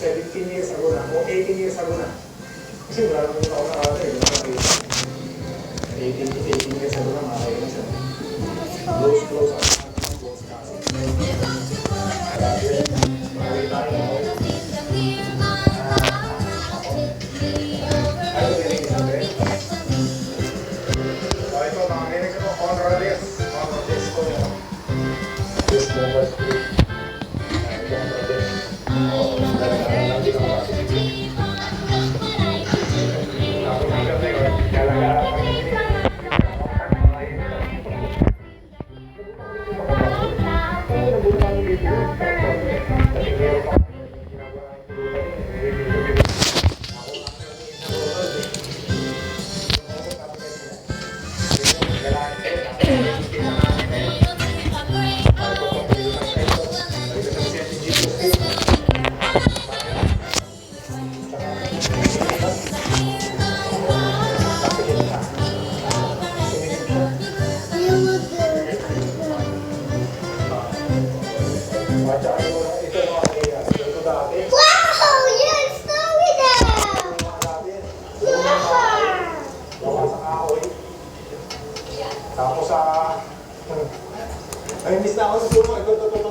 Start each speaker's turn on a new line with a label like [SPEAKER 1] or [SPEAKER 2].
[SPEAKER 1] 17 years ago na, o 18 years ago na. Kasi wala naman ako nakakata eh. 18 years ago na, makakaya na siya. Close up. Close kasi. Marami tayo. Ano din yung sabi? So ito, mga ganyan ko, honor list. Honor list ko. This number 3. Tapos ay miss na ako sa puno. Ito.